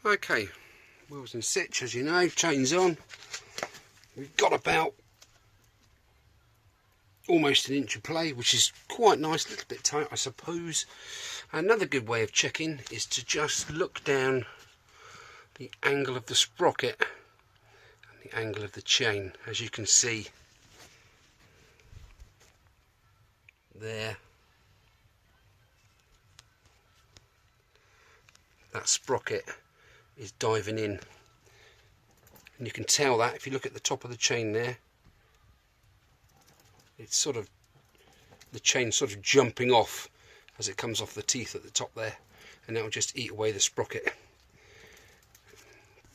Okay, wheels in stitch, as you know, chains on. We've got about almost an inch of play, which is quite nice, a little bit tight I suppose. Another good way of checking is to just look down the angle of the sprocket and the angle of the chain. As you can see there, that sprocket is diving in, and you can tell that if you look at the top of the chain there. It's sort of, the chain sort of jumping off as it comes off the teeth at the top there, and that will just eat away the sprocket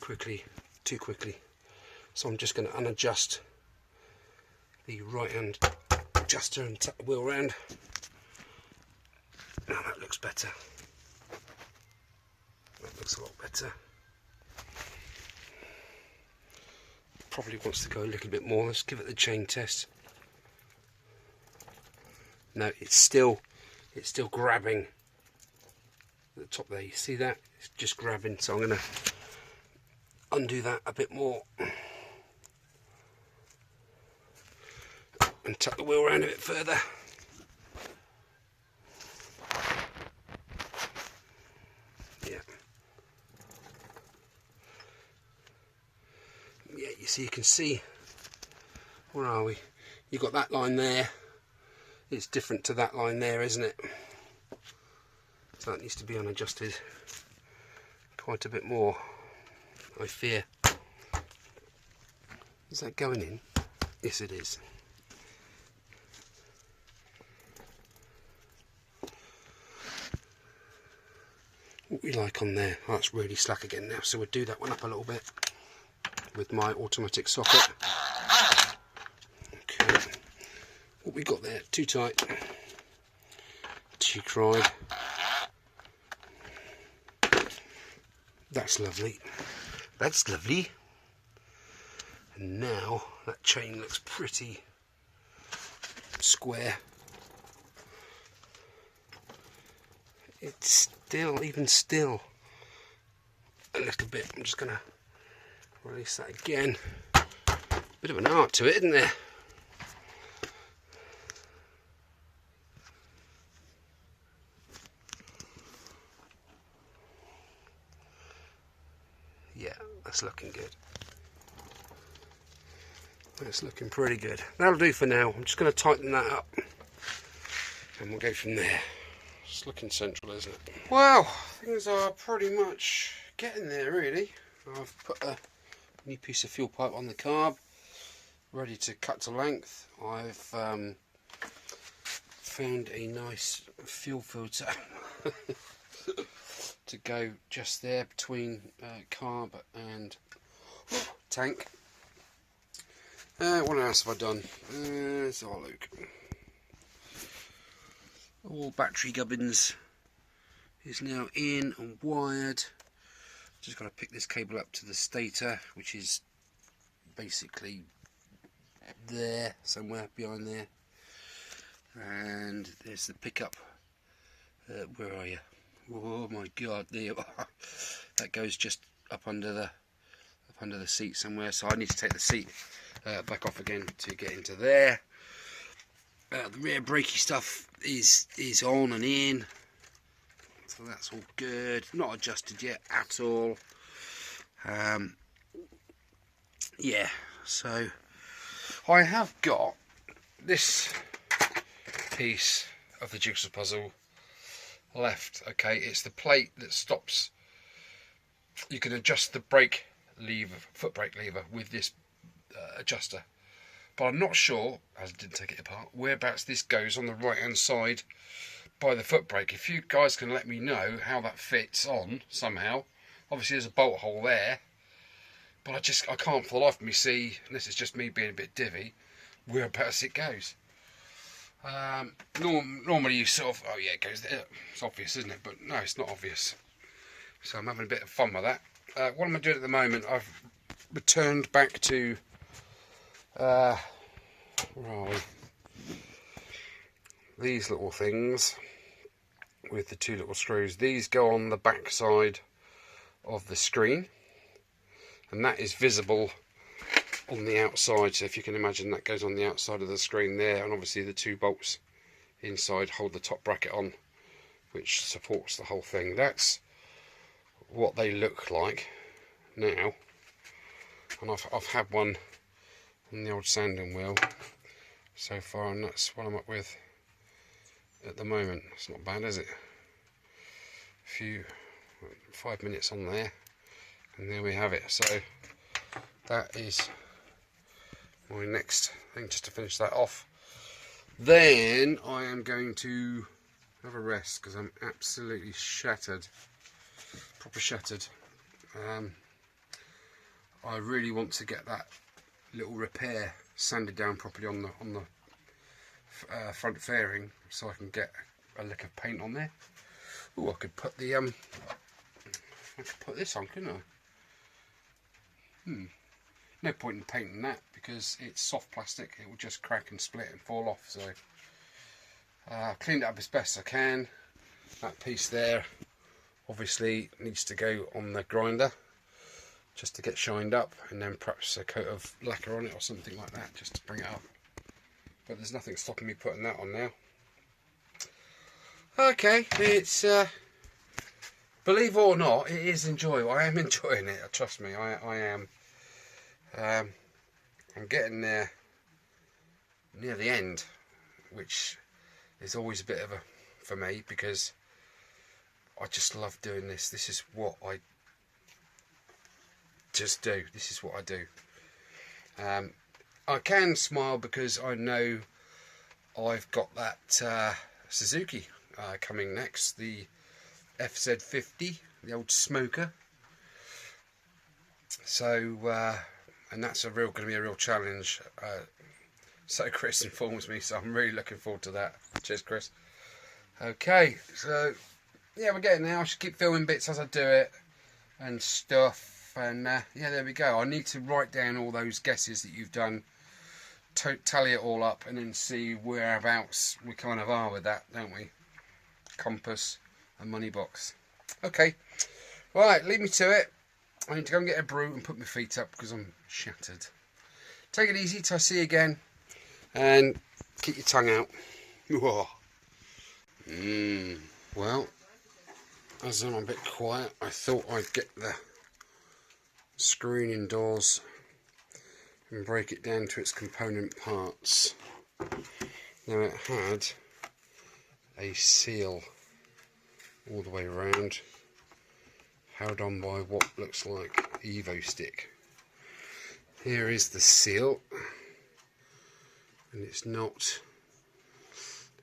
quickly, too quickly. So I'm just going to unadjust the right hand adjuster and tuck the wheel around. Now that looks better. That looks a lot better. Probably wants to go a little bit more. Let's give it the chain test. No, it's still grabbing at the top there. You see that? It's just grabbing. So I'm going to undo that a bit more and tuck the wheel around a bit further. Yeah, you can see, where are we? You've got that line there. It's different to that line there, isn't it? So that needs to be unadjusted quite a bit more, I fear. Is that going in? Yes, it is. What we like on there? Oh, it's really slack again now, so we'll do that one up a little bit with my automatic socket. Okay, what we got there? Too tight, too cried. That's lovely. That's lovely. And now that chain looks pretty square. It's still, even still, a little bit. I'm just going to release that again. Bit of an art to it, isn't there? Yeah, that's looking good. That's looking pretty good. That'll do for now. I'm just going to tighten that up and we'll go from there. It's looking central, isn't it? Well, things are pretty much getting there, really. I've put a new piece of fuel pipe on the carb, ready to cut to length. I've found a nice fuel filter to go just there between carb and tank. What else have I done? Let's have a look. All battery gubbins is now in and wired. Just got to pick this cable up to the stator, which is basically there, somewhere behind there. And there's the pickup. Where are you? Oh my God! There you are. That goes just up under the seat somewhere. So I need to take the seat back off again to get into there. The rear brakey stuff is on and in, so that's all good. Not adjusted yet at all. Yeah, so I have got this piece of the jigsaw puzzle left. Okay, it's the plate that stops. You can adjust the brake lever, foot brake lever, with this adjuster. But I'm not sure, as I didn't take it apart, whereabouts this goes on the right hand side by the foot brake. If you guys can let me know how that fits on somehow. Obviously there's a bolt hole there, but I can't for the life of me see, unless it's just me being a bit divvy, whereabouts it goes. Normally you sort of, oh yeah, it goes there. It's obvious, isn't it? But no, it's not obvious. So I'm having a bit of fun with that. What am I doing at the moment? I've returned back to where are we? These little things with the two little screws. These go on the back side of the screen, and that is visible on the outside. So if you can imagine, that goes on the outside of the screen there, and obviously the 2 bolts inside hold the top bracket on, which supports the whole thing. That's what they look like now, and I've had one on the old sanding wheel so far, and that's what I'm up with at the moment. It's not bad, is it? 5 minutes on there, and there we have it. So that is my next thing, just to finish that off. Then I am going to have a rest because I'm absolutely shattered, proper shattered. I really want to get that little repair sanded down properly on the front fairing, so I can get a lick of paint on there. Oh, I could put the I could put this on, couldn't I? No point in painting that because it's soft plastic. It will just crack and split and fall off. So I've cleaned it up as best I can. That piece there obviously needs to go on the grinder just to get shined up, and then perhaps a coat of lacquer on it or something like that just to bring it up. But there's nothing stopping me putting that on now. Okay, it's believe it or not, it is enjoyable. I am enjoying it, trust me, I am. I'm getting there near the end, which is always a bit of a for me, because I just love doing this. This is what I just do. This is what I do. I can smile because I know I've got that Suzuki coming next, the FZ50, the old smoker. So and that's going to be a real challenge. So Chris informs me, so I'm really looking forward to that. Cheers, Chris. Okay, so yeah, we're getting there. I should keep filming bits as I do it and stuff, and yeah, there we go. I need to write down all those guesses that you've done, tally it all up, and then see whereabouts we kind of are with that, don't we? Compass and money box. Okay, right, leave me to it. I need to go and get a brew and put my feet up because I'm shattered. Take it easy till I see you again, and keep your tongue out. Well, as I'm a bit quiet, I thought I'd get the screen indoors and break it down to its component parts. Now, it had a seal all the way around, held on by what looks like Evo stick. Here is the seal, and it's not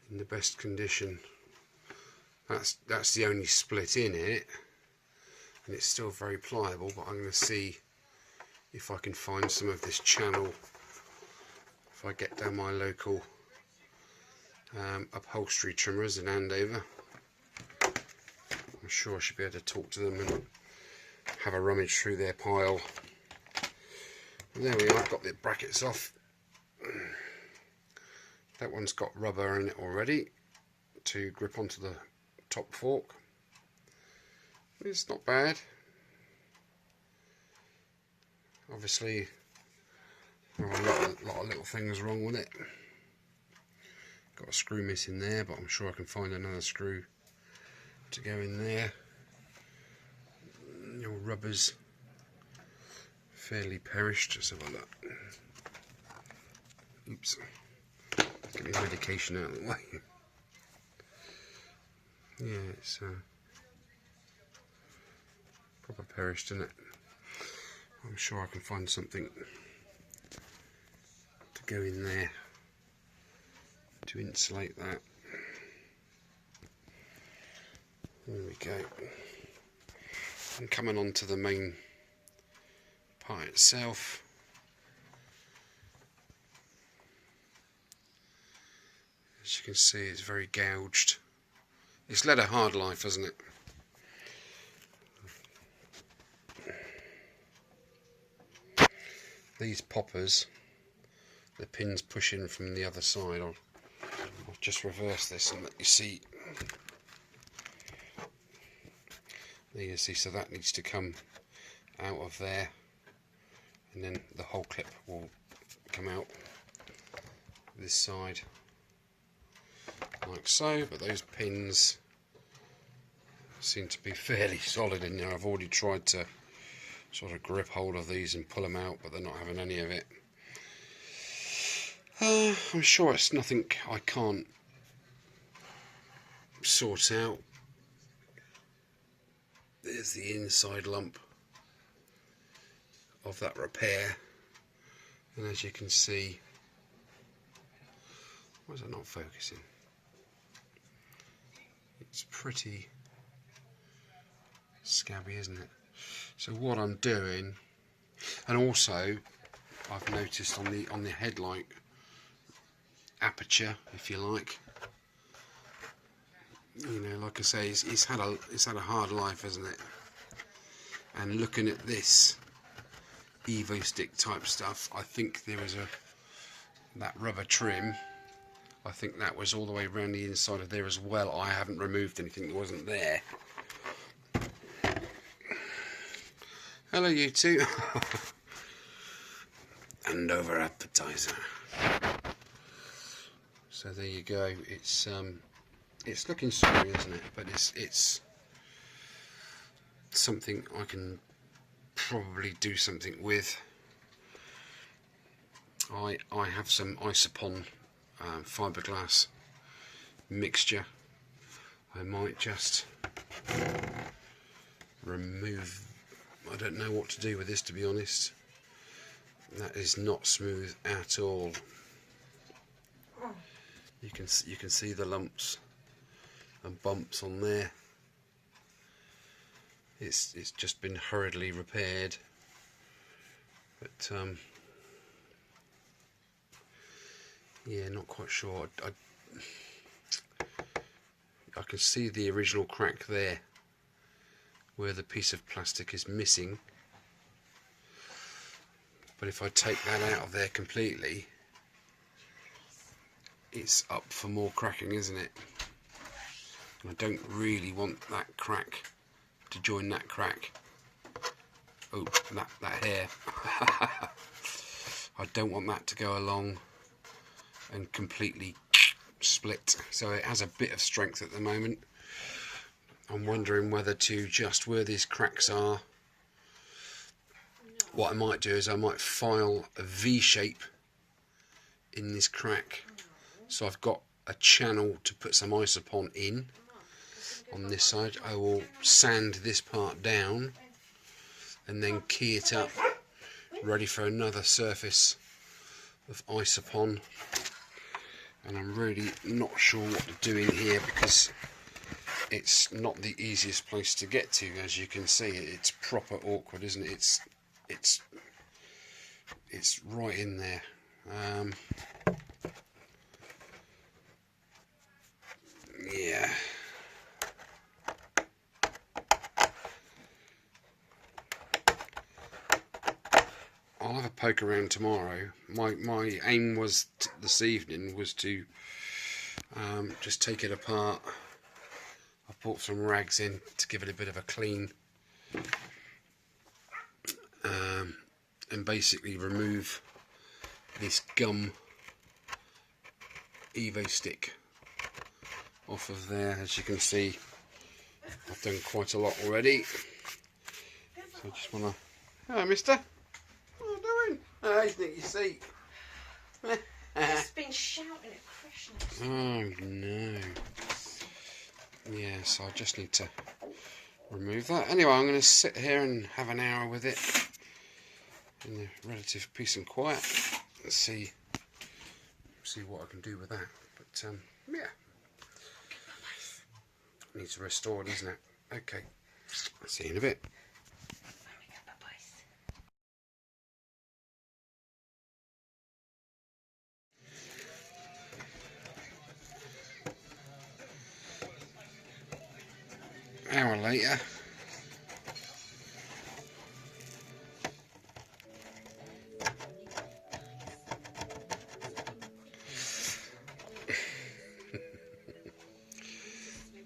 in the best condition. That's the only split in it, and it's still very pliable, but I'm going to see if I can find some of this channel if I get down my local upholstery trimmers in Andover. I'm sure I should be able to talk to them and have a rummage through their pile. And there we are, I've got the brackets off. That one's got rubber in it already to grip onto the top fork. It's not bad. Obviously there are a lot of little things wrong with it. Got a screw missing there, but I'm sure I can find another screw to go in there. Your rubber's fairly perished. Let's have a look. Oops. Get my medication out of the way. Yeah, it's proper perished, isn't it? I'm sure I can find something to go in there to insulate that. There we go. And coming on to the main part itself. As you can see, it's very gouged. It's led a hard life, hasn't it? These poppers, the pins push in from the other side. I'll just reverse this and let you see. There you see, so that needs to come out of there, and then the whole clip will come out this side like so. But those pins seem to be fairly solid in there. I've already tried to sort of grip hold of these and pull them out, but they're not having any of it. I'm sure it's nothing I can't sort out. There's the inside lump of that repair, and as you can see, why is it not focusing? It's pretty scabby, isn't it? So what I'm doing, and also I've noticed on the headlight aperture, if you like, you know, like I say, it's had a hard life, hasn't it? And looking at this Evo stick type stuff, I think there was that rubber trim, I think that was all the way around the inside of there as well. I haven't removed anything that wasn't there. Hello you two. And over appetizer. So there you go. It's looking sorry, isn't it? But it's something I can probably do something with. I have some isopon fiberglass mixture. I might just remove. I don't know what to do with this, to be honest. That is not smooth at all. You can see the lumps and bumps on there. It's just been hurriedly repaired, but yeah, not quite sure. I can see the original crack there where the piece of plastic is missing, but if I take that out of there completely, it's up for more cracking, isn't it? And I don't really want that crack to join that crack. Oh, that hair. I don't want that to go along and completely split. So it has a bit of strength at the moment. I'm wondering whether to just where these cracks are, what I might do is I might file a V shape in this crack, so I've got a channel to put some isopon in. On this side I will sand this part down and then key it up, ready for another surface of isopon. And I'm really not sure what to do in here, because it's not the easiest place to get to. As you can see, it's proper awkward, isn't it? It's right in there. Yeah. I'll have a poke around tomorrow. My aim was this evening was to just take it apart. I've brought some rags in to give it a bit of a clean, and basically remove this gum Evo stick off of there. As you can see, I've done quite a lot already. So I just want to... Hello, mister. What are you doing? Oh, he's nicked your seat. It's been shouting at Christmas. Oh no. Yeah, so I just need to remove that. Anyway, I'm going to sit here and have an hour with it in the relative peace and quiet. Let's see what I can do with that. But yeah, needs to restore it, doesn't it? Okay, see you in a bit. Hour later.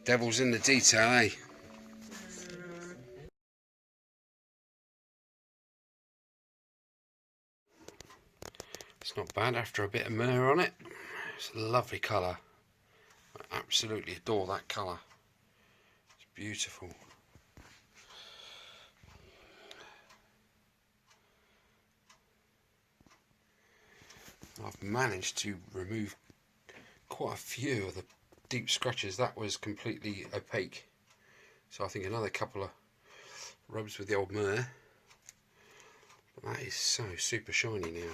Devil's in the detail, eh? It's not bad after a bit of myrrh on it. It's a lovely colour. I absolutely adore that colour. It's beautiful. I've managed to remove quite a few of the deep scratches. That was completely opaque. So I think another couple of rubs with the old myrrh. But that is so super shiny now.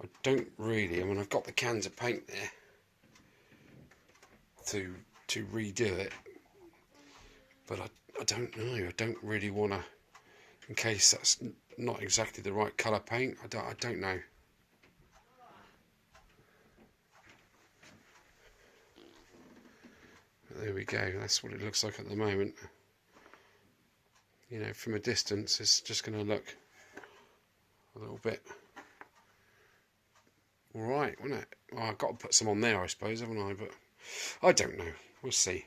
I don't really, I mean, I've got the cans of paint there to redo it, but I don't know. I don't really want to, in case that's not exactly the right colour paint. I don't know. But there we go. That's what it looks like at the moment. You know, from a distance, it's just going to look a little bit alright, wouldn't it? Well, I've got to put some on there, I suppose, haven't I? But I don't know. We'll see.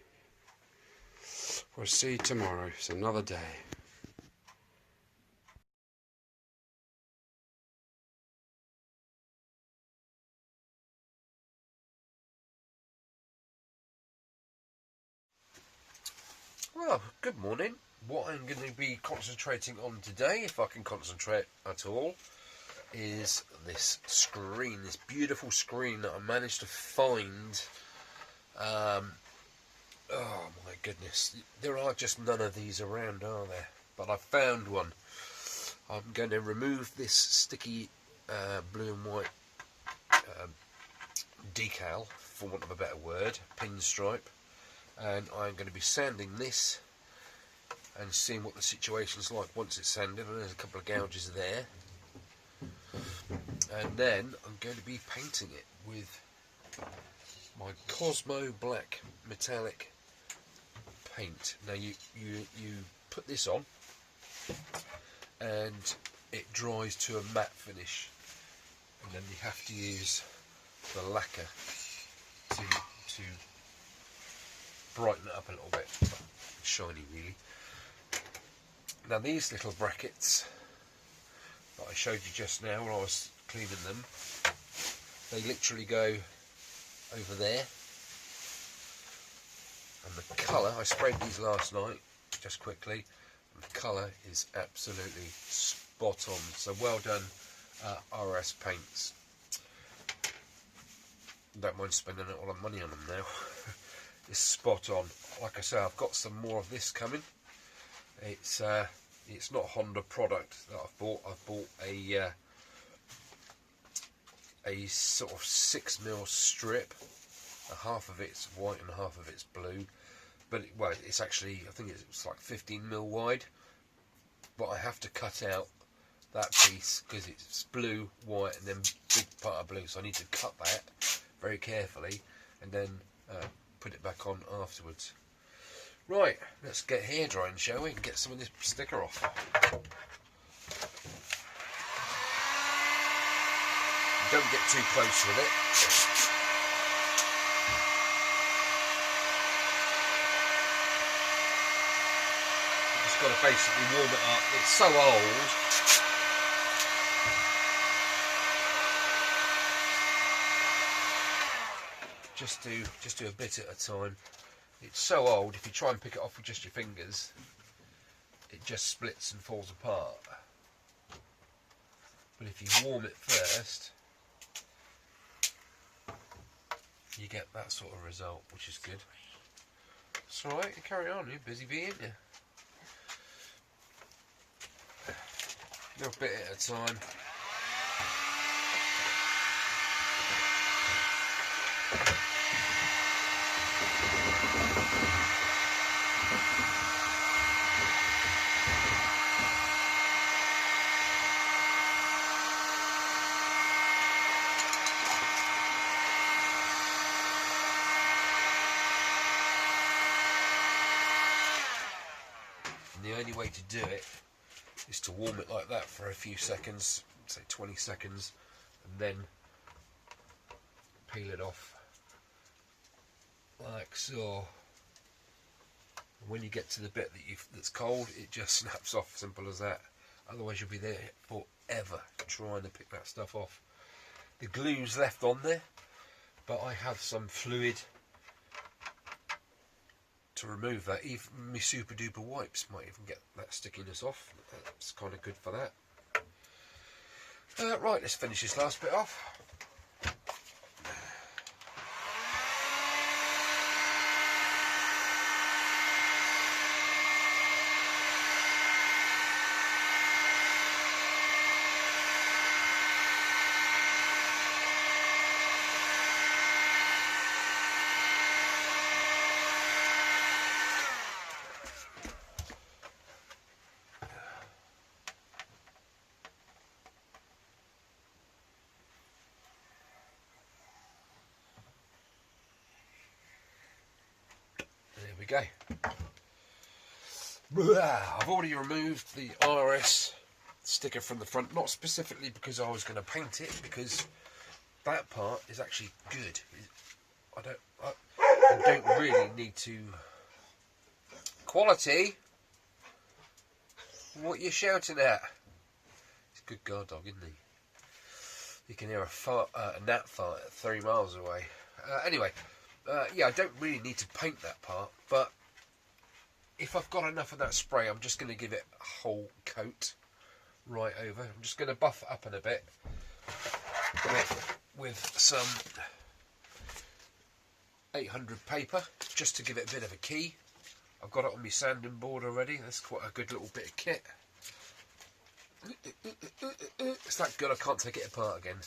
We'll see tomorrow. It's another day. Well, good morning. What I'm going to be concentrating on today, if I can concentrate at all, is this screen, this beautiful screen that I managed to find. Oh my goodness, there are just none of these around, are there? But I found one. I'm going to remove this sticky blue and white decal, for want of a better word, pinstripe, and I'm going to be sanding this and seeing what the situation's like once it's sanded. And there's a couple of gouges there, and then I'm going to be painting it with my Cosmo Black metallic paint. Now you put this on and it dries to a matte finish, and then you have to use the lacquer to brighten it up a little bit. It's shiny really. Now these little brackets that I showed you just now when I was cleaning them, they literally go over there, and the colour, I sprayed these last night just quickly, and the colour is absolutely spot on. So well done, RS Paints. Don't mind spending a lot of money on them now. It's spot on. Like I say, I've got some more of this coming. It's not Honda product that I've bought. I've bought a sort of 6mm strip. Half of it's white and half of it's blue. But well, it's actually, I think it's like 15mm wide. But I have to cut out that piece because it's blue, white, and then big part of blue. So I need to cut that very carefully and then put it back on afterwards. Right, let's get hair drying, shall we, and get some of this sticker off. Don't get too close with it. Just got to basically warm it up. It's so old. Just do a bit at a time. It's so old, if you try and pick it off with just your fingers, it just splits and falls apart. But if you warm it first, you get that sort of result, which is good. It's alright, you carry on, you're busy bee, ain't you? A little bit at a time. And the only way to do it is to warm it like that for a few seconds, say 20 seconds, and then peel it off like so. When you get to the bit that's cold, it just snaps off, simple as that. Otherwise you'll be there forever trying to pick that stuff off. The glue's left on there, but I have some fluid to remove that. Even my super duper wipes might even get that stickiness off. That's kind of good for that. Right, let's finish this last bit off. Go. I've already removed the RS sticker from the front, not specifically because I was going to paint it, because that part is actually good. I don't really need to. Quality? What are you shouting at? He's a good guard dog, isn't he? You can hear a gnat fart at 3 miles away. Anyway. Yeah, I don't really need to paint that part, but if I've got enough of that spray, I'm just going to give it a whole coat right over. I'm just going to buff it up in a bit with some 800 paper, just to give it a bit of a key. I've got it on my sanding board already. That's quite a good little bit of kit. It's that good I can't take it apart again.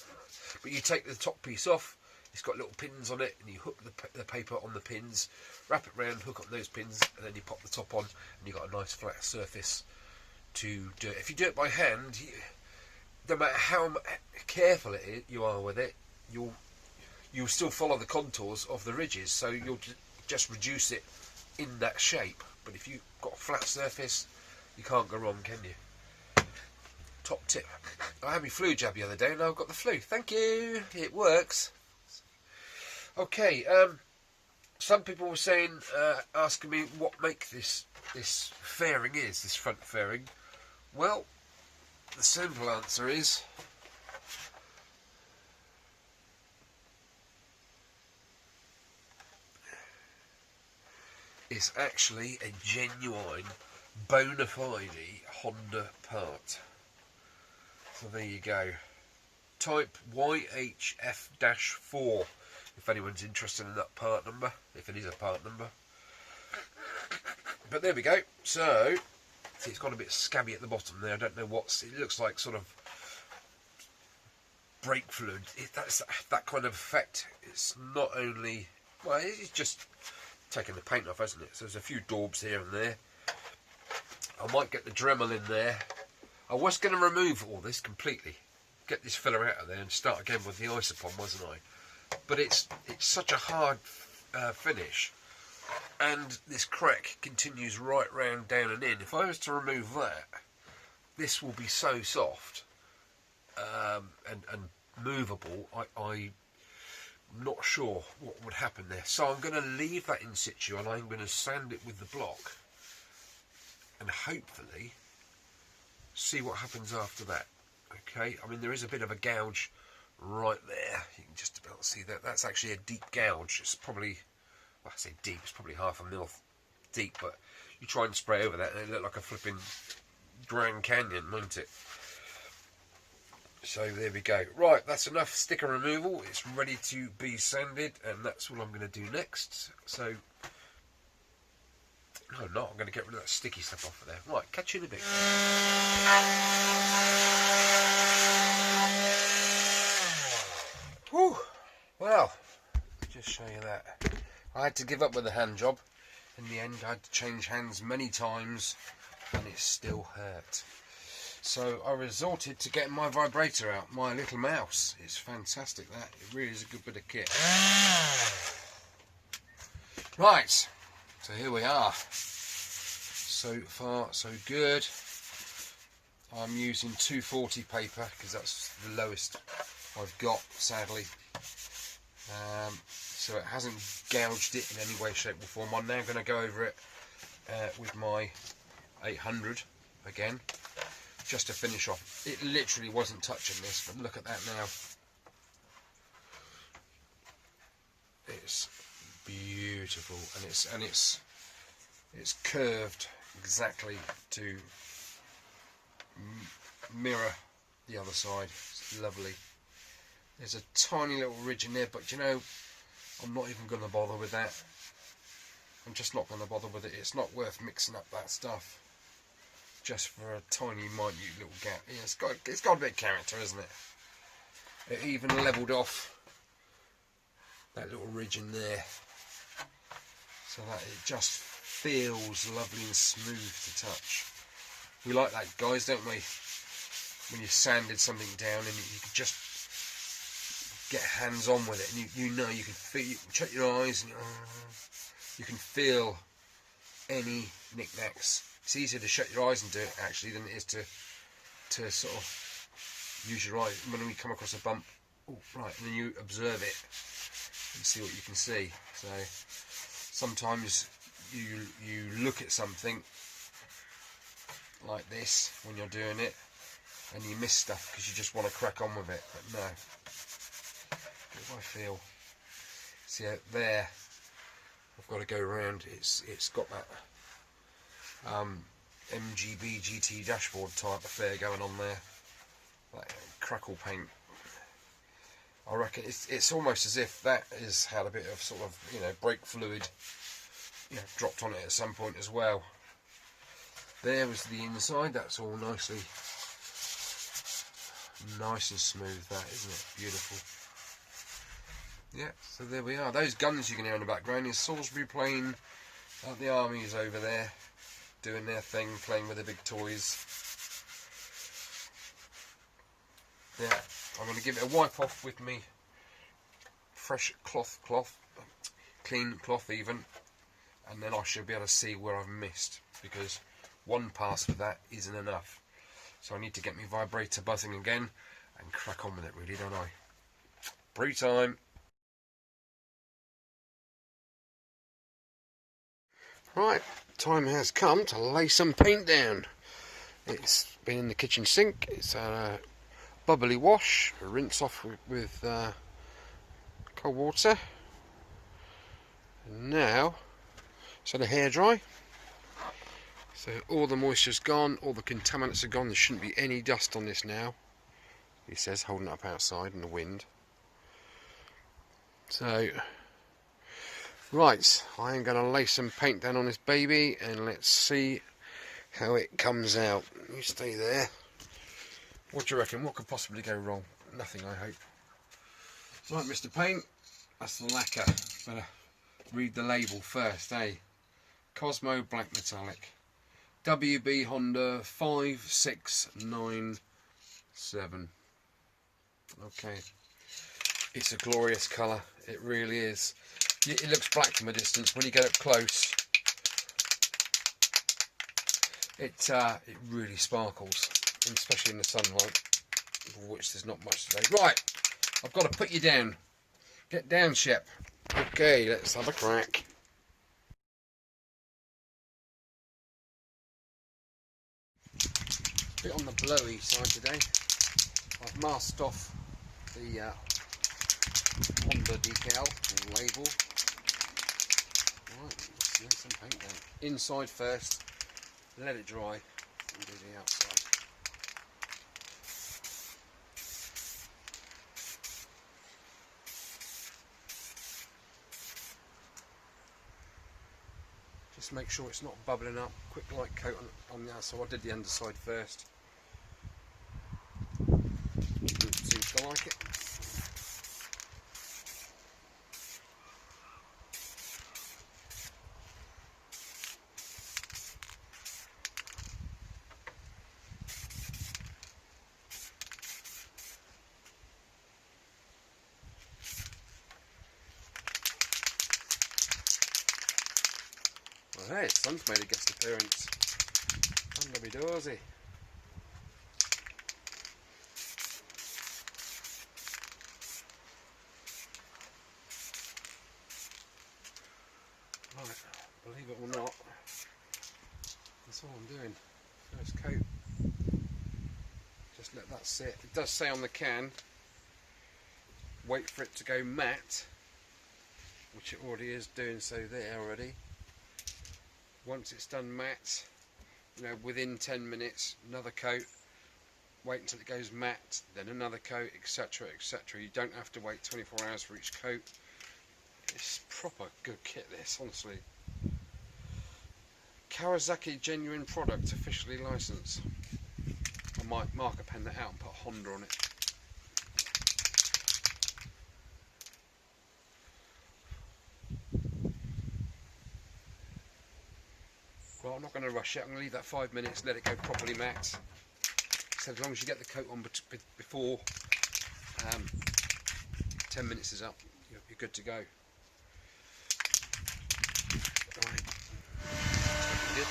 But you take the top piece off. It's got little pins on it, and you hook the paper on the pins, wrap it round, hook up those pins, and then you pop the top on, and you've got a nice flat surface to do it. If you do it by hand, no matter how careful you are with it, you'll still follow the contours of the ridges, so you'll just reduce it in that shape. But if you've got a flat surface, you can't go wrong, can you? Top tip. I had my flu jab the other day, and now I've got the flu. Thank you. It works. Okay, some people were saying, asking me what make this fairing is, this front fairing. Well, the simple answer is it's actually a genuine, bona fide Honda part. So there you go. Type YHF-4. If anyone's interested in that part number, if it is a part number. But there we go. So, see, it's got a bit scabby at the bottom there. I don't know what's. It looks like sort of brake fluid. That's that kind of effect. It's not only. Well, it's just taking the paint off, hasn't it? So there's a few daubs here and there. I might get the Dremel in there. I was going to remove all this completely. Get this filler out of there and start again with the Isopon, wasn't I? But it's such a hard finish, and this crack continues right round, down and in. If I was to remove that, this will be so soft and movable. I'm not sure what would happen there. So I'm going to leave that in situ, and I'm going to sand it with the block, and hopefully see what happens after that. Okay, I mean there is a bit of a gouge right there. You can just about see that. That's actually a deep gouge. It's probably, well, I say deep, it's probably half a mil deep, but you try and spray over that and it look like a flipping Grand Canyon, won't it? So there we go. Right, that's enough sticker removal. It's ready to be sanded, and that's what I'm going to do next. So, no, I'm not. I'm going to get rid of that sticky stuff off of there. Right, catch you in a bit. Whew. Well, just show you that. I had to give up with the hand job. In the end, I had to change hands many times, and it still hurt. So I resorted to getting my vibrator out, my little mouse. It's fantastic, that. It really is a good bit of kit. Right, so here we are. So far, so good. I'm using 240 paper because that's the lowest I've got, sadly. So it hasn't gouged it in any way, shape or form. I'm now going to go over it with my 800 again, just to finish off. It literally wasn't touching this, but look at that now. It's beautiful, and it's curved exactly to mirror the other side. It's lovely. There's a tiny little ridge in there, but you know, I'm not even going to bother with that. I'm just not going to bother with it. It's not worth mixing up that stuff just for a tiny, minute little gap. Yeah, it's got a bit of character, isn't it? It even levelled off that little ridge in there, so that it just feels lovely and smooth to touch. We like that, guys, don't we? When you sanded something down and you can just get hands on with it, and you know, you can feel, you can shut your eyes and you can feel any knickknacks. It's easier to shut your eyes and do it actually than it is to sort of use your eyes when we come across a bump. Oh, right, and then you observe it and see what you can see. So sometimes you look at something like this when you're doing it and you miss stuff because you just want to crack on with it, but no. What do I feel? See out there, I've got to go around. It's got that MGB GT dashboard type affair going on there, that crackle paint. I reckon it's almost as if that has had a bit of sort of, you know, brake fluid, you know, dropped on it at some point as well. There was the inside. That's all nice and smooth, that, isn't it? Beautiful. Yeah, so there we are. Those guns you can hear in the background is Salisbury playing. The army's over there doing their thing, playing with the big toys. Yeah, I'm going to give it a wipe off with me fresh cloth, clean cloth even, and then I should be able to see where I've missed, because one pass with that isn't enough. So I need to get my vibrator buzzing again and crack on with it, really, don't I? Brew time. Right, time has come to lay some paint down. It's been in the kitchen sink. It's a bubbly wash, rinse off with cold water. And now it's on a hairdry. So all the moisture's gone, all the contaminants are gone. There shouldn't be any dust on this now, he says, holding it up outside in the wind. So, right, I am going to lay some paint down on this baby and let's see how it comes out. You stay there. What do you reckon? What could possibly go wrong? Nothing, I hope. Right, Mr. Paint, that's the lacquer. Better read the label first, eh? Cosmo Black Metallic. WB Honda 5697. Okay. It's a glorious colour. It really is. It looks black from a distance. When you get up close, it really sparkles, especially in the sunlight, of which there's not much today. Right, I've got to put you down. Get down, Shep. Okay, let's have a crack. Bit on the blowy side today. I've masked off the Honda decal or label. Right, let's lay some paint down. Inside first, let it dry, and do the outside. Just make sure it's not bubbling up. Quick light coat on the outside. I did the underside first. Seems to like it. Well, hey, sun's made a guest appearance. Lovely doorsy. Right, believe it or not, First coat. Just let that sit. It does say on the can, wait for it to go matte, which it already is doing so there already. Once it's done matte, you know, within 10 minutes, another coat. Wait until it goes matte, then another coat, etc, etc. You don't have to wait 24 hours for each coat. It's proper good kit, this, honestly. Kawasaki genuine product, officially licensed. I might marker pen that out and put Honda on it. Well, I'm not going to rush it. I'm going to leave that 5 minutes, let it go properly matte. So as long as you get the coat on before 10 minutes is up, you're good to go. Right. Good.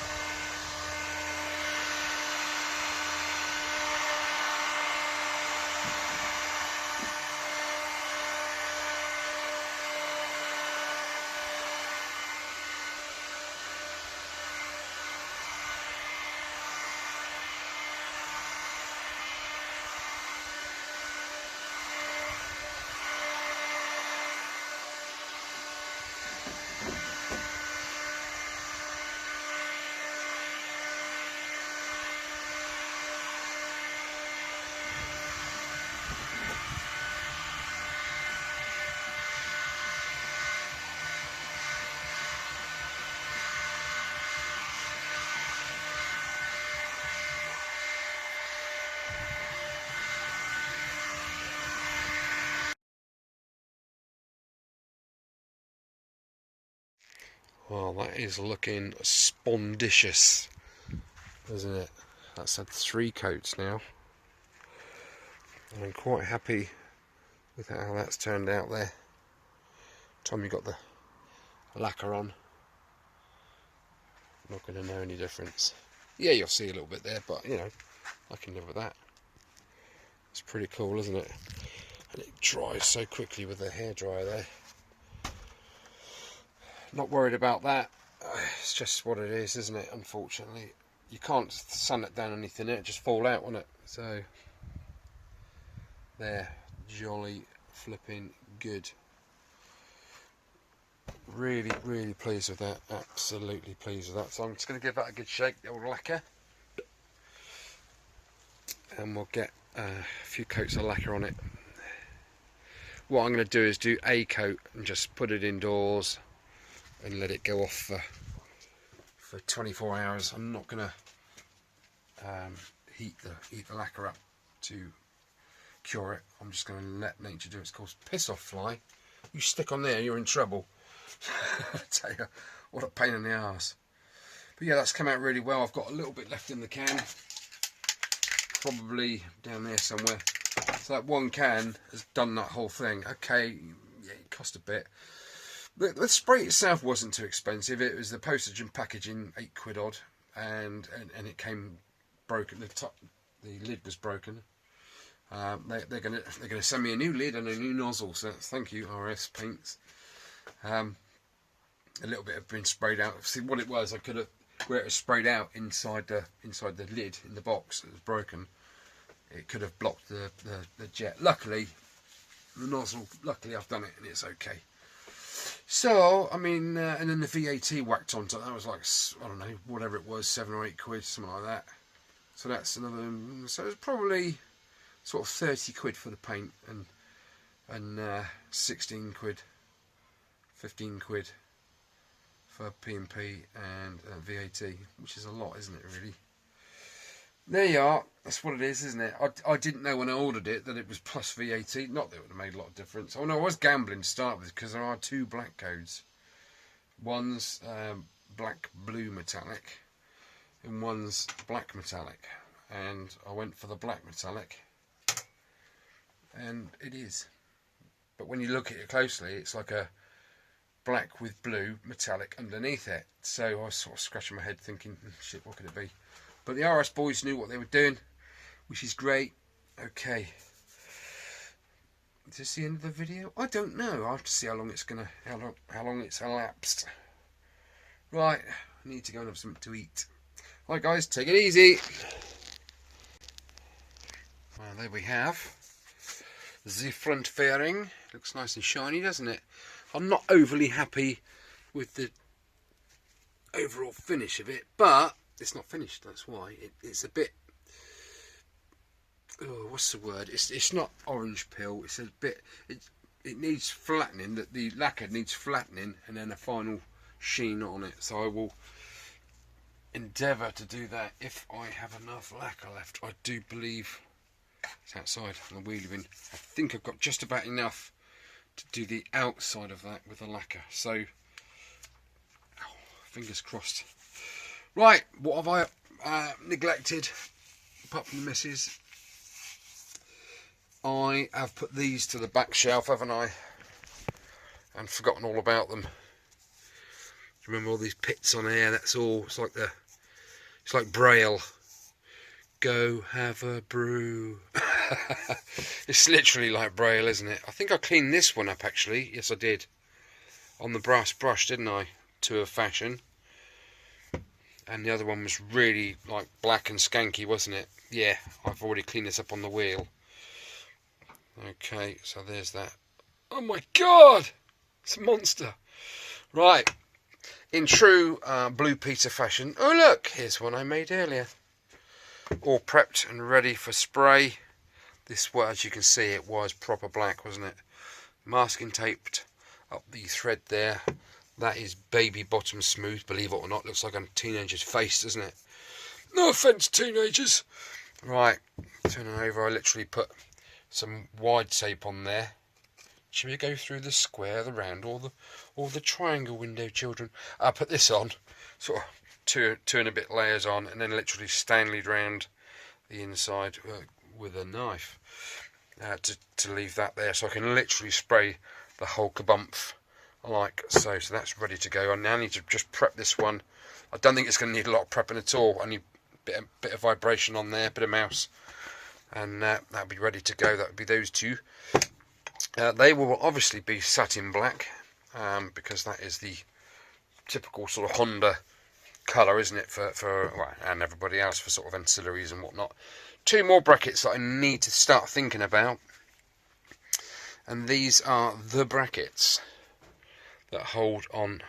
Well, that is looking spondicious, isn't it? That's had 3 coats now. I'm quite happy with how that's turned out there. Time you got the lacquer on, not going to know any difference. Yeah, you'll see a little bit there, but you know, I can live with that. It's pretty cool, isn't it? And it dries so quickly with the hairdryer there. Not worried about that. It's just what it is, isn't it? Unfortunately, you can't sand it down anything, it just fall out on it. So there, jolly flipping good. Really, really pleased with that. Absolutely pleased with that. So I'm just going to give that a good shake, the old lacquer, and we'll get a few coats of lacquer on it. What I'm going to do is do a coat and just put it indoors and let it go off for 24 hours. I'm not going to heat the lacquer up to cure it. I'm just going to let nature do its course. Piss off, fly. You stick on there, you're in trouble. I tell you, what a pain in the arse. But yeah, that's come out really well. I've got a little bit left in the can, probably down there somewhere. So that one can has done that whole thing. Okay, yeah, it cost a bit. The spray itself wasn't too expensive. It was the postage and packaging, £8 odd, and it came broken. The lid was broken. They're gonna send me a new lid and a new nozzle. So thank you, RS Paints. A little bit had been sprayed out. See what it was. I could have, where it was sprayed out inside the lid in the box that was broken. It could have blocked the jet. Luckily, the nozzle. Luckily, I've done it and it's okay. So I mean, and then the VAT whacked onto it. That was like, I don't know, whatever it was, £7 or £8, something like that. So that's another. So it's probably sort of £30 for the paint and 16 quid, 15 quid for P&P and VAT, which is a lot, isn't it, really? There you are. That's what it is, isn't it? I didn't know when I ordered it that it was plus VAT. Not that it would have made a lot of difference. Oh no, I was gambling to start with because there are 2 black codes. One's black blue metallic and one's black metallic. And I went for the black metallic. And it is. But when you look at it closely, it's like a black with blue metallic underneath it. So I was sort of scratching my head thinking, shit, what could it be? But the RS boys knew what they were doing, which is great. Okay. Is this the end of the video? I don't know. I'll have to see how long it's how long it's elapsed. Right, I need to go and have something to eat. Right guys, take it easy. Well, there we have the front fairing. Looks nice and shiny, doesn't it? I'm not overly happy with the overall finish of it, but it's not finished, that's why. It's a bit, oh, what's the word? It's not orange peel, it's a bit, it needs flattening, that the lacquer needs flattening and then a final sheen on it. So I will endeavour to do that if I have enough lacquer left. I do believe it's outside on the wheelie bin. I think I've got just about enough to do the outside of that with the lacquer. So, fingers crossed. Right, what have I neglected apart from the misses? I have put these to the back shelf, haven't I? And forgotten all about them. Remember all these pits on here? That's all. It's like Braille. Go have a brew. It's literally like Braille, isn't it? I think I cleaned this one up actually. Yes, I did. On the brass brush, didn't I? To a fashion. And the other one was really like black and skanky, wasn't it? Yeah, I've already cleaned this up on the wheel. Okay, so there's that. Oh my god! It's a monster. Right. In true Blue Peter fashion. Oh look, here's one I made earlier. All prepped and ready for spray. This, well, as you can see, it was proper black, wasn't it? Masking taped up the thread there. That is baby bottom smooth, believe it or not. Looks like a teenager's face, doesn't it? No offence, teenagers. Right, turning over, I literally put some wide tape on there. Should we go through the square, the round, or the triangle window, children? I put this on, sort of two and a bit layers on, and then literally Stanleyed round the inside with a knife to leave that there, so I can literally spray the whole kabumph like so. So that's ready to go. I now need to just prep this one. I don't think it's going to need a lot of prepping at all. Only a bit of vibration on there, bit of mouse, and that'll be ready to go. That would be those two. They will obviously be satin black, because that is the typical sort of Honda colour, isn't it, for well, and everybody else for sort of ancillaries and whatnot. Two more brackets that I need to start thinking about, and these are the brackets that hold on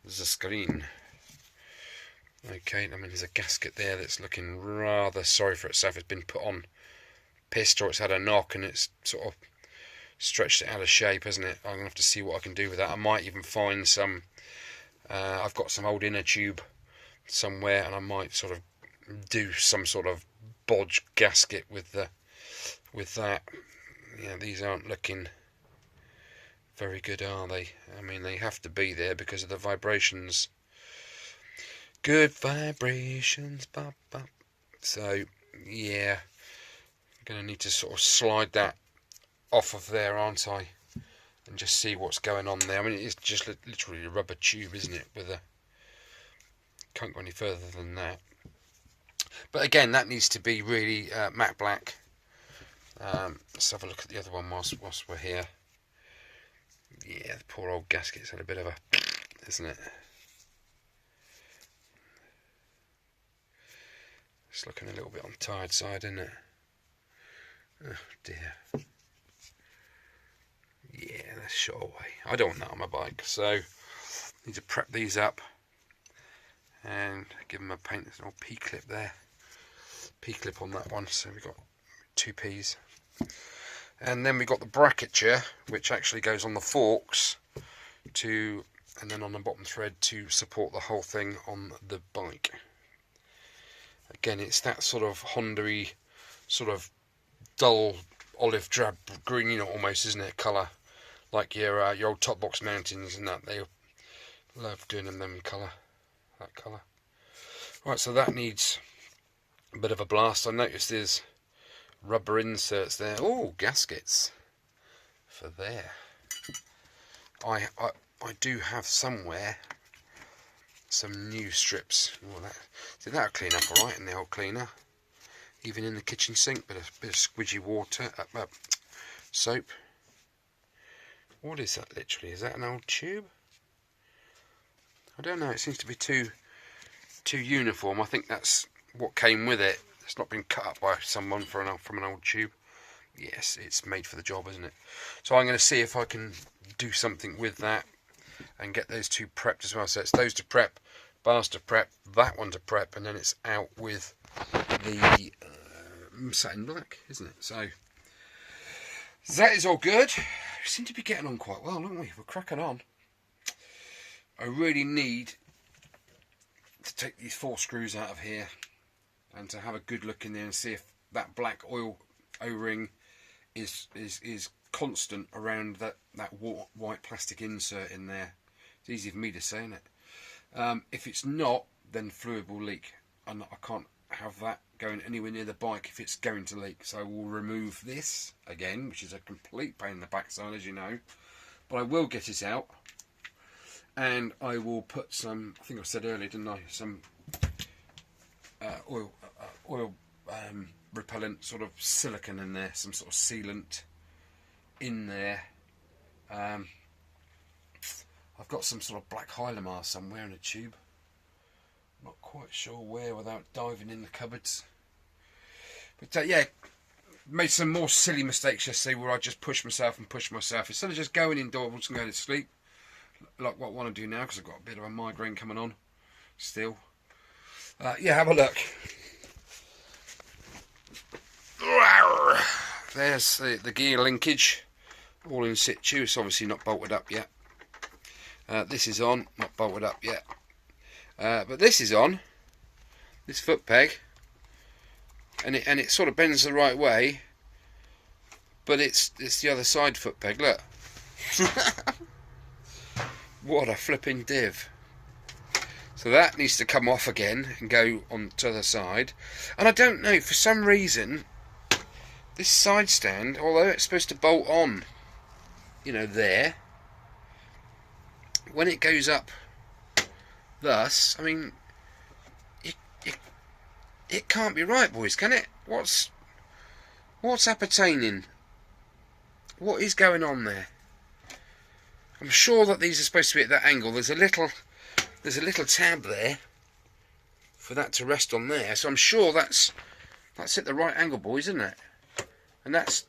the screen. Okay, I mean there's a gasket there that's looking rather sorry for itself. It's been put on pissed, or it's had a knock and it's sort of stretched it out of shape, hasn't it? I'm going to have to see what I can do with that. I might even find some, I've got some old inner tube somewhere, and I might sort of do some sort of bodge gasket with that. Yeah, these aren't looking very good, are they? I mean, they have to be there because of the vibrations. Good vibrations, bop, bop. So, yeah, I'm going to need to sort of slide that off of there, aren't I? And just see what's going on there. I mean, it's just literally a rubber tube, isn't it? Can't go any further than that. But again, that needs to be really matte black. Let's have a look at the other one whilst we're here. Yeah, the poor old gasket's had a bit of a, isn't it? It's looking a little bit on the tired side, isn't it? Oh dear. Yeah, that's shot away. I don't want that on my bike, so need to prep these up and give them a paint. There's an old P-clip there. P-clip on that one, so we've got 2 Ps. And then we've got the bracketure, which actually goes on the forks and then on the bottom thread to support the whole thing on the bike. Again, it's that sort of Honda-y, sort of dull olive drab green, you know, almost, isn't it, colour? Like your old top box mountains and that. They love doing them colour, that colour. Right, so that needs a bit of a blast. I noticed there's rubber inserts there. Oh, gaskets for there. I do have somewhere some new strips. Oh, that'll clean up all right in the old cleaner. Even in the kitchen sink, bit of squidgy water, soap. What is that literally? Is that an old tube? I don't know, it seems to be two too uniform. I think that's what came with it. It's not been cut up by someone from an old tube. Yes, it's made for the job, isn't it? So I'm going to see if I can do something with that and get those two prepped as well. So it's those to prep, bars to prep, that one to prep, and then it's out with the satin black, isn't it? So that is all good. We seem to be getting on quite well, don't we? We're cracking on. I really need to take these 4 screws out of here and to have a good look in there and see if that black oil O-ring is constant around that white plastic insert in there. It's easy for me to say, isn't it? If it's not, then fluid will leak, and I can't have that going anywhere near the bike if it's going to leak. So we'll remove this again, which is a complete pain in the backside, as you know, but I will get it out, and I will put some, I think I said earlier, didn't I, some oil repellent sort of silicone in there, some sort of sealant in there. I've got some sort of black Hylamar somewhere in a tube. Not quite sure where without diving in the cupboards. But yeah, made some more silly mistakes yesterday where I just pushed myself. Instead of just going indoors and going to sleep, like what I want to do now, because I've got a bit of a migraine coming on still. Yeah, have a look. There's the gear linkage, all in situ. It's obviously not bolted up yet. This is on, not bolted up yet. But this is on, this foot peg, and it sort of bends the right way, but it's the other side foot peg. Look, what a flipping div! So that needs to come off again and go on to the other side. And I don't know, for some reason, this side stand, although it's supposed to bolt on, you know, there, when it goes up thus, I mean, it can't be right, boys, can it? What's appertaining? What is going on there? I'm sure that these are supposed to be at that angle. There's a little tab there for that to rest on there, so I'm sure that's at the right angle, boys, isn't it? And that's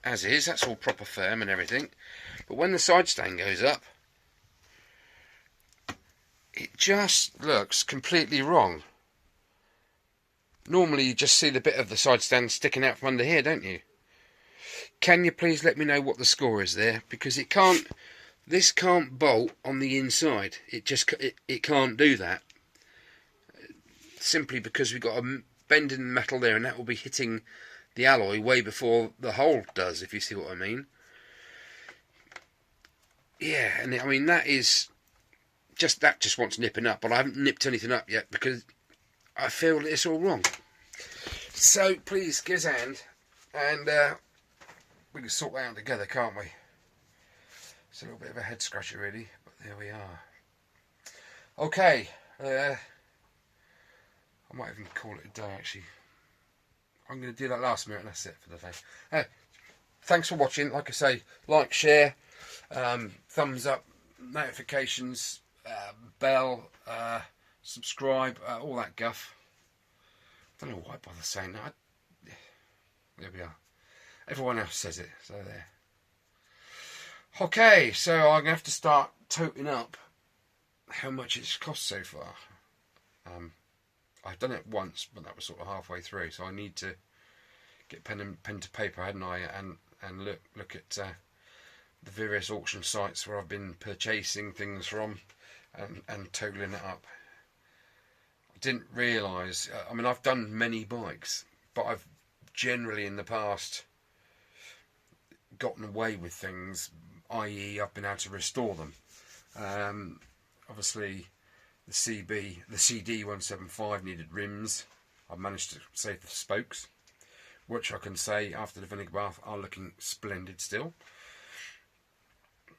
as is. That's all proper firm and everything. But when the side stand goes up, it just looks completely wrong. Normally you just see the bit of the side stand sticking out from under here, don't you? Can you please let me know what the score is there? Because this can't bolt on the inside. It can't do that. Simply because we've got a bend in the metal there, and that will be hitting the alloy way before the hole does, if you see what I mean. Yeah, and I mean that just wants nipping up, but I haven't nipped anything up yet because I feel it's all wrong. So please give us a hand, and we can sort that out together, can't we? It's a little bit of a head scratcher really, but there we are. Okay, I might even call it a day actually. I'm going to do that last minute and that's it for the day. Thanks for watching. Like I say, like, share, thumbs up, notifications, bell, subscribe, all that guff. Don't know why I bother saying that. There we are. Everyone else says it, so there. Okay, so I'm going to have to start toting up how much it's cost so far. I've done it once, but that was sort of halfway through, so I need to get pen to paper, hadn't I, and look at the various auction sites where I've been purchasing things from and totaling it up. I didn't realise, I mean, I've done many bikes, but I've generally in the past gotten away with things, i.e. I've been able to restore them. Obviously the CD250RS needed rims. I've managed to save the spokes, which I can say after the vinegar bath are looking splendid still.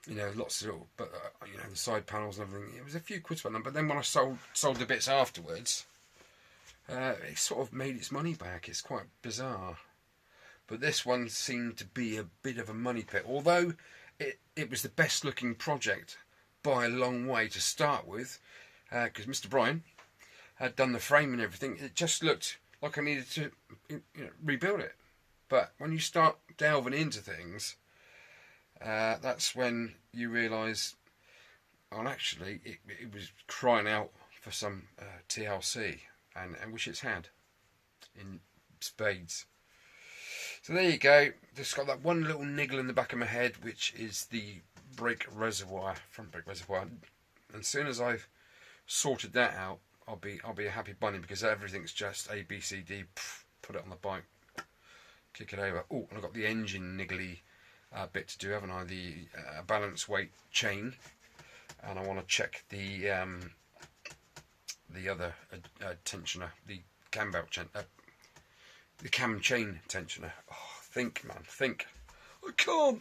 You know, lots of little, but you know, the side panels and everything, it was a few quid for them, but then when I sold the bits afterwards, it sort of made its money back. It's quite bizarre. But this one seemed to be a bit of a money pit, although it was the best looking project by a long way to start with, because Mr. Brian had done the frame and everything, it just looked like I needed to, you know, rebuild it. But when you start delving into things, that's when you realise, well, actually, it was crying out for some TLC, and which it's had in spades. So there you go. Just got that one little niggle in the back of my head, which is the brake reservoir, front brake reservoir. And as soon as I've sorted that out, I'll be a happy bunny, because everything's just A, B, C, D. Put it on the bike, kick it over. Oh, and I've got the engine niggly bit to do, haven't I? The balance weight chain, and I want to check the other tensioner, the cam belt the cam chain tensioner. Oh, think, man, think. I can't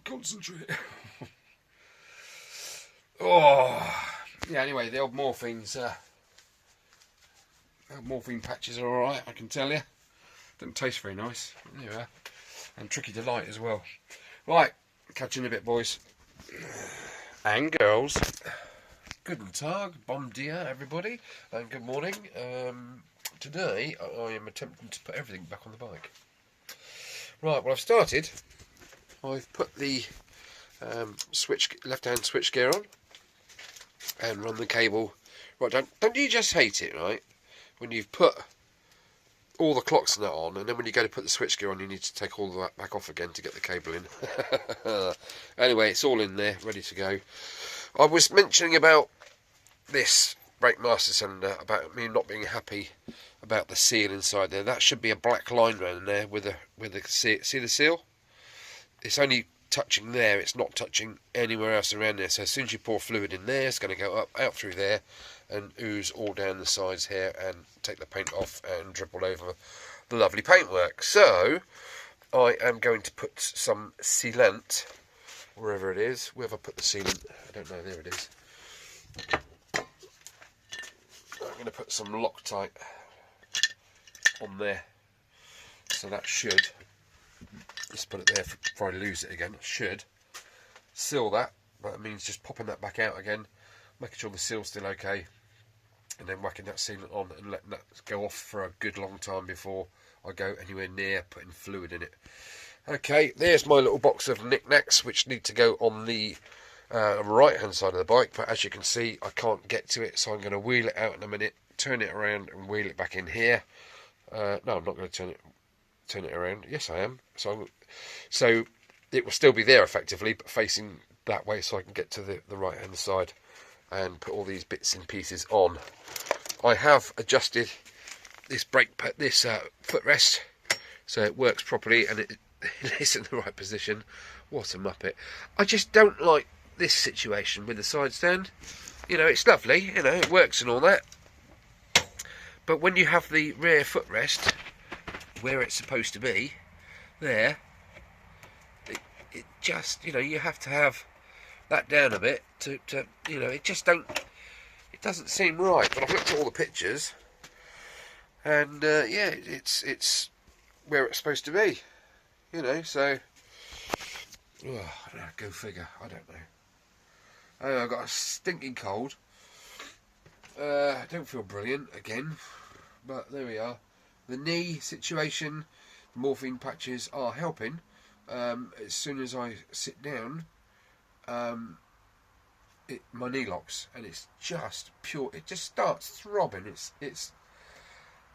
concentrate. Oh, yeah. Anyway, the old morphine patches are all right, I can tell you. Doesn't taste very nice. There you are, and tricky to light as well. Right, catch you in a bit, boys and girls. Guten Tag, bom dia, everybody, and good morning. Today I am attempting to put everything back on the bike. Right, well, I've started. I've put the left-hand switch gear on and run the cable right down. Don't you just hate it, right, when you've put all the clocks and that on, and then when you go to put the switch gear on, you need to take all of that back off again to get the cable in. Anyway, it's all in there, ready to go. I was mentioning about this brake master cylinder, about me not being happy about the seal inside there. That should be a black line around there with a see the seal? It's only touching there, it's not touching anywhere else around there. So as soon as you pour fluid in there, it's going to go up, out through there, and ooze all down the sides here, and take the paint off and dribble over the lovely paintwork. So I am going to put some sealant wherever it is. Where have I put the sealant? I don't know. There it is. I'm going to put some Loctite on there, so that should, let's put it there before I lose it again, should seal that. But it means just popping that back out again, making sure the seal's still okay, and then whacking that sealant on and letting that go off for a good long time before I go anywhere near putting fluid in it. Okay, there's my little box of knickknacks which need to go on the right hand side of the bike, but as you can see I can't get to it, so I'm going to wheel it out in a minute, turn it around and wheel it back in here. No, I'm not going to turn it around. Yes, I am. So it will still be there effectively, but facing that way, so I can get to the right hand side and put all these bits and pieces on. I have adjusted this footrest so it works properly and it is in the right position. What a muppet. I just don't like this situation with the side stand. You know, it's lovely, you know, it works and all that, but when you have the rear footrest where it's supposed to be, there, it just, you know, you have to have that down a bit to you know, it doesn't seem right. But I've looked at all the pictures, and yeah, it's where it's supposed to be, you know. So, I don't know, go figure. I don't know. I've got a stinking cold. I don't feel brilliant again, but there we are. The knee situation, the morphine patches are helping. As soon as I sit down, my knee locks, and it's just pure. It just starts throbbing. It's.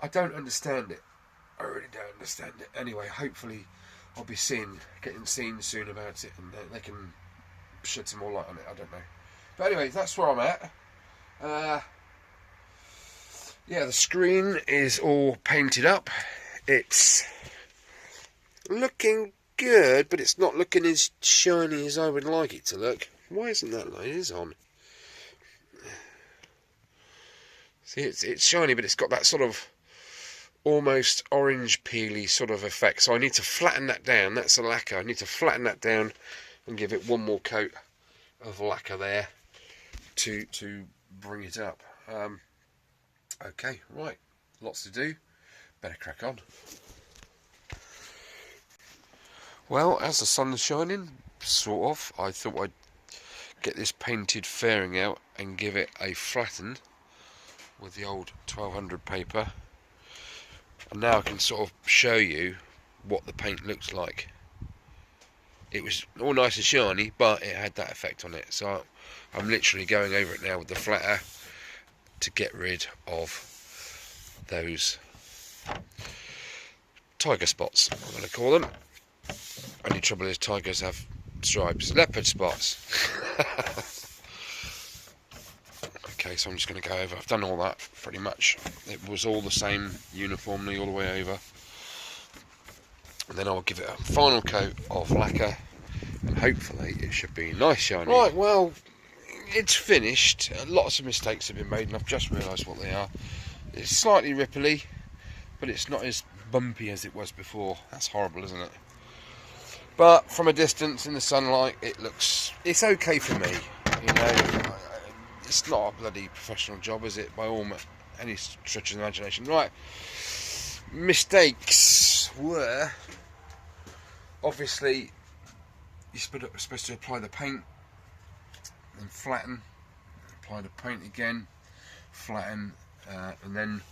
I don't understand it. I really don't understand it. Anyway, hopefully, I'll be getting seen soon about it, and they can shed some more light on it. I don't know. But anyway, that's where I'm at. Yeah, the screen is all painted up. It's looking good, but it's not looking as shiny as I would like it to look. Why isn't that light? It is on. See, it's shiny, but it's got that sort of almost orange peely sort of effect. So I need to flatten that down. That's a lacquer. I need to flatten that down and give it one more coat of lacquer there to bring it up. Okay, right, lots to do, better crack on. Well, as the sun's shining, sort of, I thought I'd get this painted fairing out and give it a flatten. with the old 1200 paper, and now I can sort of show you what the paint looks like. It was all nice and shiny, but it had that effect on it. So I'm literally going over it now with the flatter to get rid of those tiger spots, I'm going to call them. Only trouble is tigers have stripes. Leopard spots. Okay, so I'm just going to go over. I've done all that pretty much. It was all the same uniformly all the way over. And then I'll give it a final coat of lacquer, and hopefully it should be nice shiny. Right, well, it's finished. Lots of mistakes have been made, and I've just realised what they are. It's slightly ripply, but it's not as bumpy as it was before. That's horrible, isn't it? But from a distance in the sunlight, it's okay for me, you know. It's not a bloody professional job, is it, by any stretch of the imagination. Right, mistakes were, obviously, you're supposed to apply the paint, then flatten, apply the paint again, flatten, and then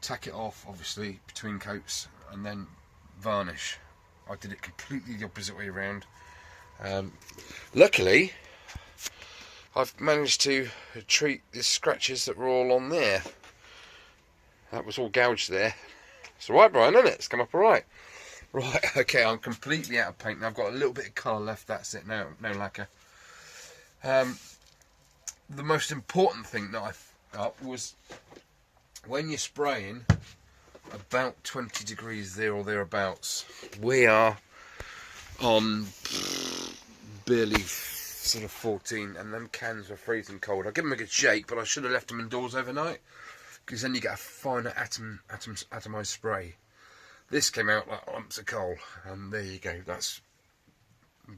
tack it off, obviously, between coats, and then varnish. I did it completely the opposite way around. Luckily, I've managed to treat the scratches that were all on there. That was all gouged there. It's alright, Brian, isn't it? It's come up alright. Right, okay, I'm completely out of paint now. I've got a little bit of colour left, that's it, no lacquer. The most important thing that I thought was when you're spraying, about 20 degrees there or thereabouts. We are on barely sort of 14, and them cans were freezing cold. I'll give them a good shake, but I should have left them indoors overnight, because then you get a finer atomized spray. This came out like lumps of coal, and there you go, that's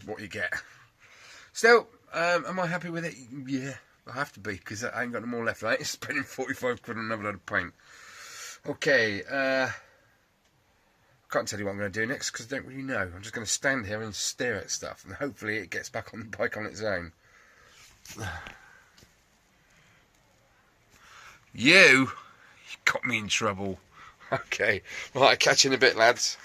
what you get. Still, am I happy with it? Yeah, I have to be, because I ain't got no more left. I ain't spending 45 quid on another load of paint. Okay, I can't tell you what I'm going to do next because I don't really know. I'm just going to stand here and stare at stuff, and hopefully it gets back on the bike on its own. You got me in trouble. Okay, right, catch you in a bit, lads.